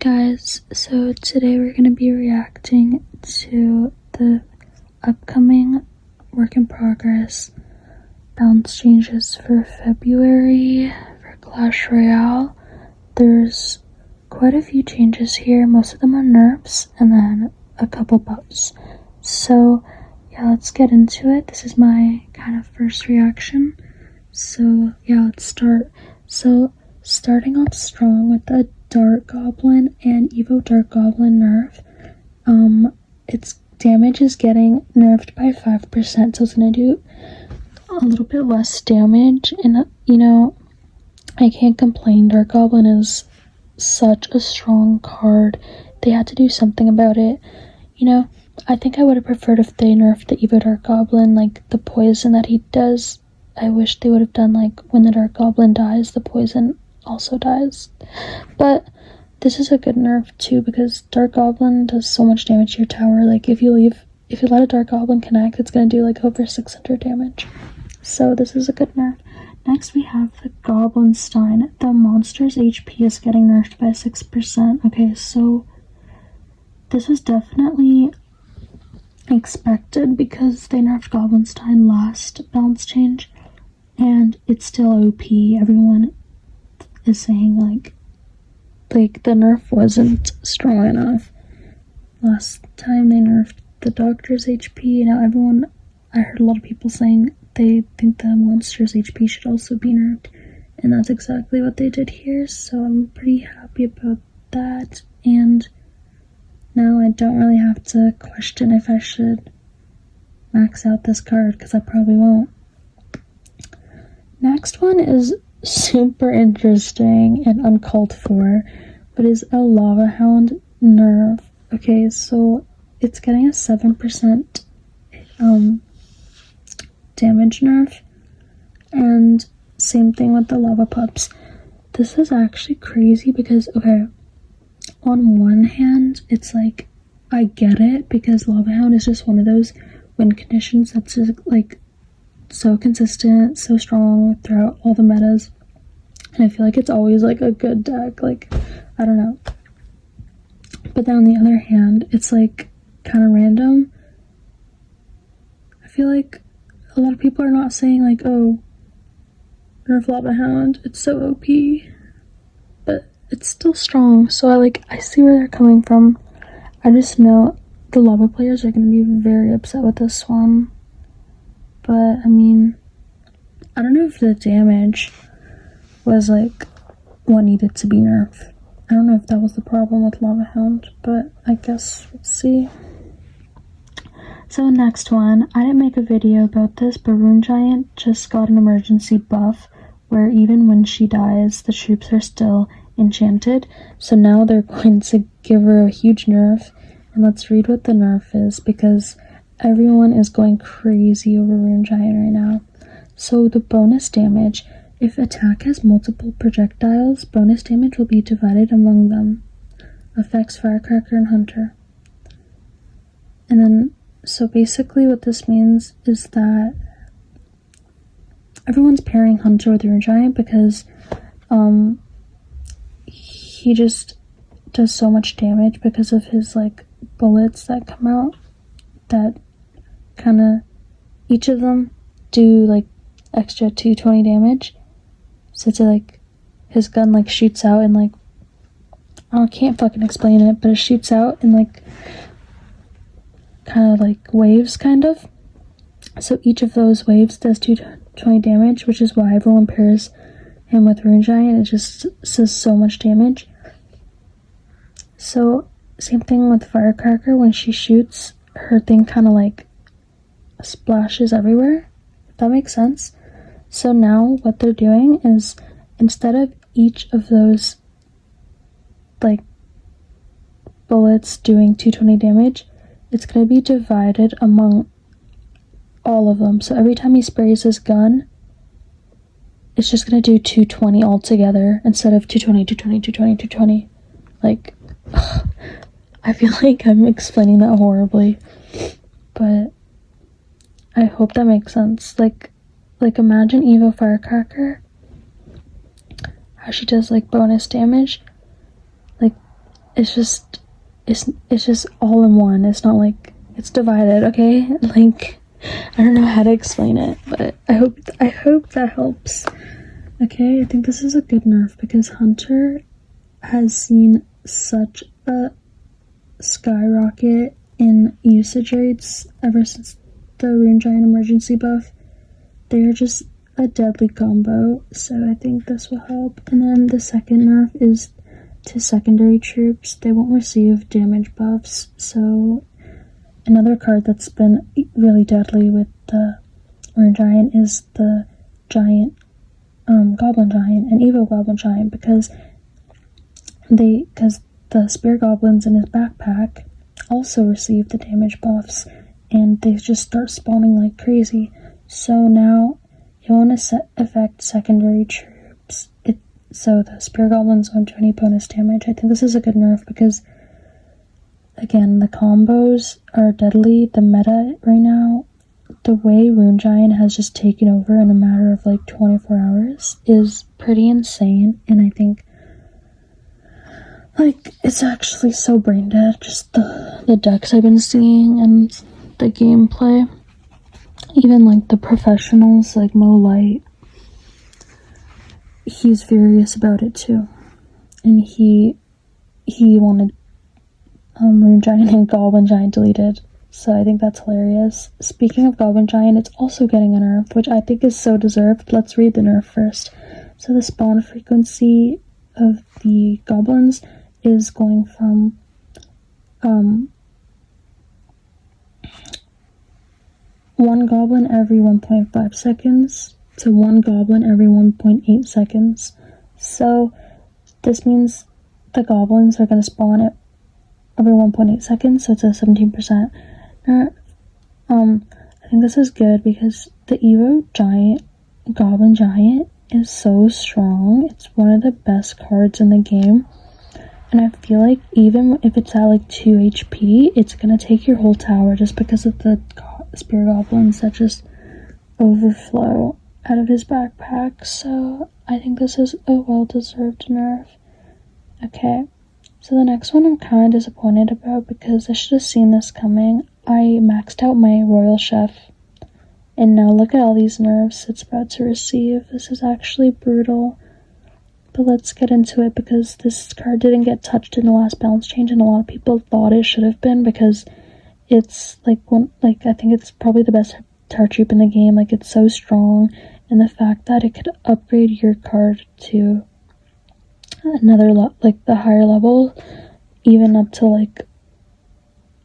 Guys, so today we're going to be reacting to the upcoming work in progress balance changes for February for Clash Royale. There's quite a few changes here. Most of them are nerfs and then a couple buffs. So yeah, let's get into it. This is my kind of first reaction. So yeah, let's start. So starting off strong with the Dark Goblin and Evo Dark Goblin nerf. Its damage is getting nerfed by 5%, so it's gonna do a little bit less damage, and you know, I can't complain. Dark Goblin is such a strong card. They had to do something about it. You know, I think I would have preferred if they nerfed the Evo Dark Goblin, like the poison that he does. I wish they would have done like when the Dark Goblin dies, the poison also dies. But this is a good nerf too, because Dark Goblin does so much damage to your tower. Like if you let a Dark Goblin connect, it's gonna do like over 600 damage. So this is a good nerf. Next we have the Goblinstein. The monster's HP is getting nerfed by 6%. Okay, so this was definitely expected because they nerfed Goblinstein last balance change, and it's still OP. Everyone is saying like the nerf wasn't strong enough. Last time they nerfed the doctor's HP, now I heard a lot of people saying they think the monster's HP should also be nerfed, and that's exactly what they did here, so I'm pretty happy about that. And now I don't really have to question if I should max out this card, because I probably won't. Next one is super interesting and uncalled for, but is a Lava Hound nerf. Okay, so it's getting a 7% damage nerf, and same thing with the Lava Pups. This is actually crazy because, okay, on one hand, it's like, I get it, because Lava Hound is just one of those win conditions that's just, like, so consistent, so strong throughout all the metas, and I feel like it's always like a good deck. Like, I don't know. But then on the other hand, it's like kind of random. I feel like a lot of people are not saying like, oh, nerf Lava Hound, it's so OP, but it's still strong. So I see where they're coming from. I just know the Lava players are going to be very upset with this one. But I mean, I don't know if the damage was like what needed to be nerfed. I don't know if that was the problem with Lava Hound, but I guess we'll see. So the next one, I didn't make a video about this, but Rune Giant just got an emergency buff where even when she dies, the troops are still enchanted. So now they're going to give her a huge nerf, and let's read what the nerf is, because everyone is going crazy over Rune Giant right now. So the bonus damage, if attack has multiple projectiles, bonus damage will be divided among them. Affects Firecracker and Hunter. And then, so basically what this means is that everyone's pairing Hunter with Rune Giant because he just does so much damage because of his like bullets that come out, that kind of each of them do like extra 220 damage. So it's like his gun like shoots out and like, I can't fucking explain it, but it shoots out in like kind of like waves kind of. So each of those waves does 220 damage, which is why everyone pairs him with Rune Giant. It just does so much damage. So same thing with Firecracker. When she shoots, her thing kind of like splashes everywhere, if that makes sense. So now what they're doing is, instead of each of those like bullets doing 220 damage, it's going to be divided among all of them. So every time he sprays his gun, it's just going to do 220 altogether instead of 220, 220, 220, 220. Like, I feel like I'm explaining that horribly, but I hope that makes sense. Like imagine Evo Firecracker, how she does like bonus damage. Like it's just all in one. It's not like it's divided, okay? Like, I don't know how to explain it, but I hope that helps. Okay, I think this is a good nerf because Hunter has seen such a skyrocket in usage rates ever since the Rune Giant emergency buff. They're just a deadly combo, so I think this will help. And then the second nerf is to secondary troops. They won't receive damage buffs, so another card that's been really deadly with the Rune Giant is the Giant, Goblin Giant and Evo Goblin Giant, because the Spear Goblins in his backpack also receive the damage buffs, and they just start spawning like crazy. So now you want to affect secondary troops. So the Spear Goblins won't do any bonus damage. I think this is a good nerf because, again, the combos are deadly. The meta right now, the way Rune Giant has just taken over in a matter of like 24 hours is pretty insane, and I think like it's actually so brain dead. Just the decks I've been seeing and the gameplay. Even like the professionals like Mo Light, he's furious about it too, and he wanted Rune Giant and Goblin Giant deleted. So I think that's hilarious. Speaking of Goblin Giant, it's also getting a nerf, which I think is so deserved. Let's read the nerf first. So the spawn frequency of the goblins is going from one goblin every 1.5 seconds to one goblin every 1.8 seconds. So this means the goblins are going to spawn at every 1.8 seconds, so it's a 17% nerf. I think this is good because the Evo Giant, Goblin Giant, is so strong. It's one of the best cards in the game. And I feel like even if it's at like 2 HP, it's gonna take your whole tower just because of the Spear Goblins that just overflow out of his backpack. So I think this is a well-deserved nerf. Okay, so the next one I'm kind of disappointed about because I should have seen this coming. I maxed out my Royal Chef, and now look at all these nerfs it's about to receive. This is actually brutal. But let's get into it because this card didn't get touched in the last balance change, and a lot of people thought it should have been because it's I think it's probably the best tower troop in the game. Like, it's so strong, and the fact that it could upgrade your card to another the higher level, even up to like,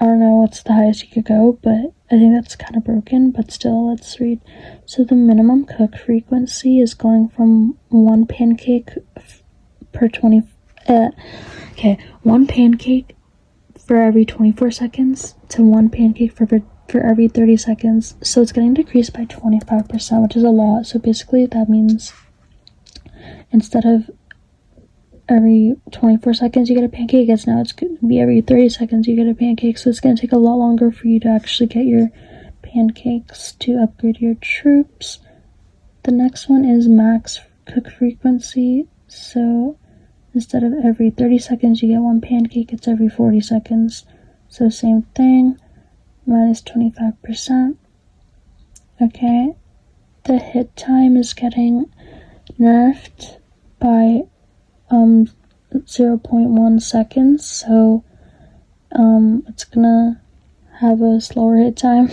I don't know what's the highest you could go, but I think that's kind of broken. But still, let's read. So the minimum cook frequency is going from 1 pancake per 20 1 pancake for every 24 seconds to 1 pancake for every 30 seconds. So it's getting decreased by 25%, which is a lot. So basically that means instead of every 24 seconds you get a pancake, it's going to be every 30 seconds you get a pancake. So it's going to take a lot longer for you to actually get your pancakes to upgrade your troops. The next one is max cook frequency. So instead of every 30 seconds you get 1 pancake, it's every 40 seconds. So same thing, minus 25%. Okay, the hit time is getting nerfed by 0.1 seconds, so it's gonna have a slower hit time.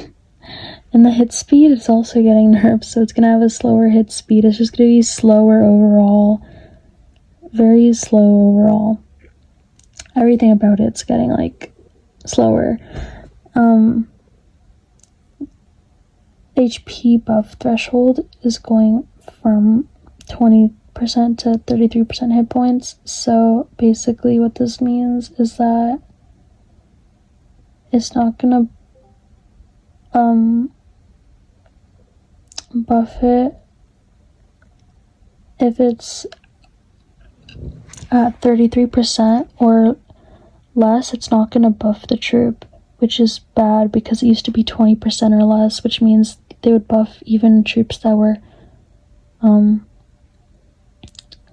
And the hit speed is also getting nerfed, so it's gonna have a slower hit speed. It's just gonna be slower overall, very slow overall. Everything about it's getting like slower. HP buff threshold is going from 20% to 33% hit points. So basically what this means is that it's not gonna buff it if it's at 33% or less. It's not gonna buff the troop, which is bad because it used to be 20% or less, which means they would buff even troops that were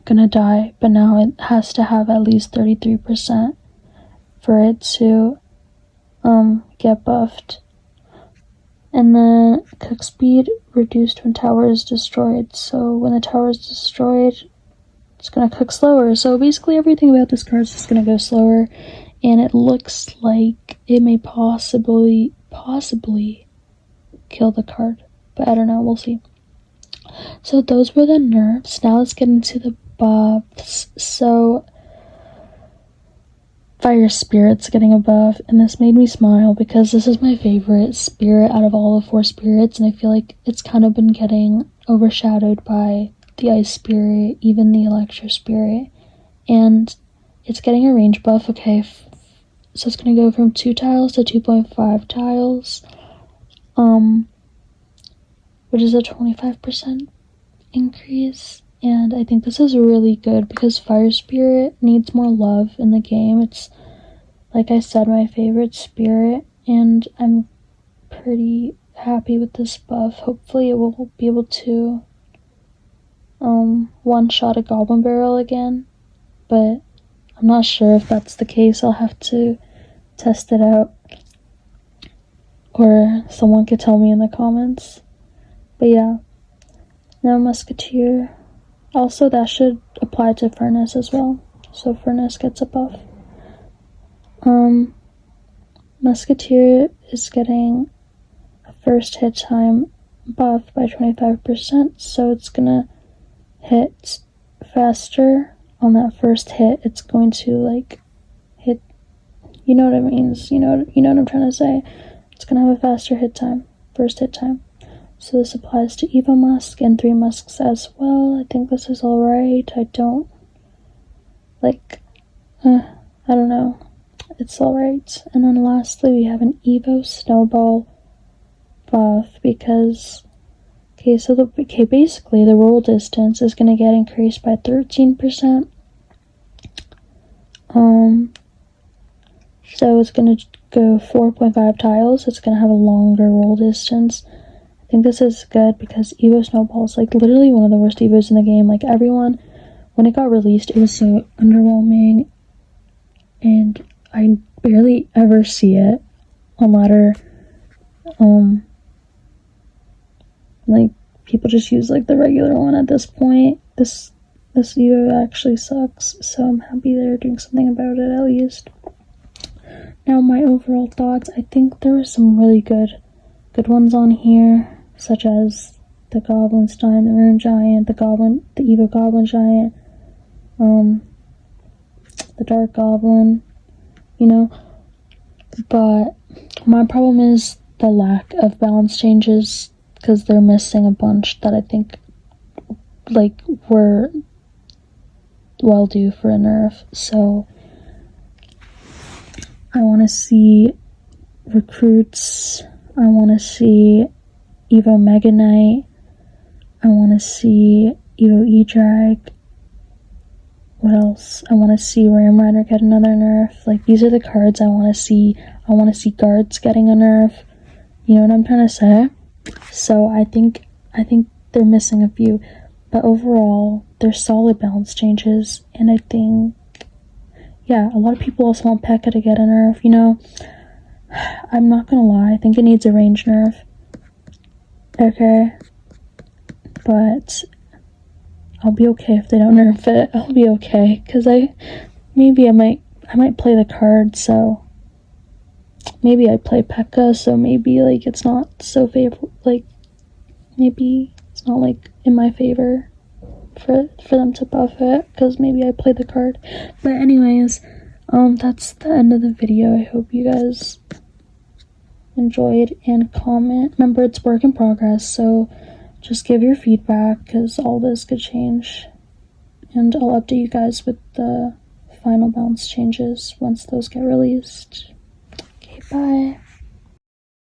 gonna die, but now it has to have at least 33%. for it to get buffed. And then cook speed reduced when tower is destroyed. So when the tower is destroyed, it's gonna cook slower. So basically everything about this card is just gonna go slower, and it looks like it may possibly kill the card, but I don't know, we'll see. So those were the nerfs. Now let's get into the buffs. So Fire Spirit's getting a buff, and this made me smile because this is my favorite spirit out of all the 4 spirits, and I feel like it's kind of been getting overshadowed by the Ice Spirit, even the Electro Spirit, and it's getting a range buff. Okay, so it's going to go from 2 tiles to 2.5 tiles, which is a 25% increase. And I think this is really good because Fire Spirit needs more love in the game. It's, like I said, my favorite spirit, and I'm pretty happy with this buff. Hopefully it will be able to one-shot a Goblin Barrel again, but I'm not sure if that's the case. I'll have to test it out, or someone could tell me in the comments. But yeah, now Musketeer. Also, that should apply to Furnace as well. So Furnace gets a buff. Musketeer is getting a first hit time buff by 25%. So it's gonna hit faster on that first hit. It's going to like hit. You know what it means. You know what I'm trying to say. It's gonna have a faster hit time, first hit time. So this applies to Evo Musk and 3 Musks as well. I think this is alright. I don't like, I don't know. It's alright. And then lastly, we have an Evo Snowball buff because, basically the roll distance is going to get increased by 13%. So it's going to go 4.5 tiles. It's going to have a longer roll distance. I think this is good because Evo Snowball is like literally one of the worst Evos in the game. Like everyone, when it got released, it was so underwhelming, and I barely ever see it on ladder. Like people just use like the regular one at this point. This Evo actually sucks, so I'm happy they're doing something about it at least. Now my overall thoughts, I think there were some really good ones on here, such as the Goblin Stein, the Rune Giant, the Evo Goblin Giant, the Dark Goblin, you know. But my problem is the lack of balance changes, because they're missing a bunch that I think like were well due for a nerf. So I want to see recruits. I want to see Evo Mega Knight. I want to see Evo E-Drag. What else? I want to see Ram Rider get another nerf. Like, these are the cards I want to see. I want to see guards getting a nerf. You know what I'm trying to say? So I think they're missing a few. But overall, they're solid balance changes. And I think, yeah, a lot of people also want P.E.K.K.A to get a nerf, you know? I'm not gonna lie, I think it needs a range nerf. Okay. But I'll be okay if they don't nerf it. I'll be okay, because I might play the card, so maybe I play P.E.K.K.A, so maybe like it's not so favorable, like maybe it's not like in my favor for them to buff it, because maybe I play the card. But anyways, that's the end of the video. I hope you guys enjoyed, and comment. Remember, it's work in progress, so just give your feedback, because all this could change, and I'll update you guys with the final balance changes once those get released. Okay, bye.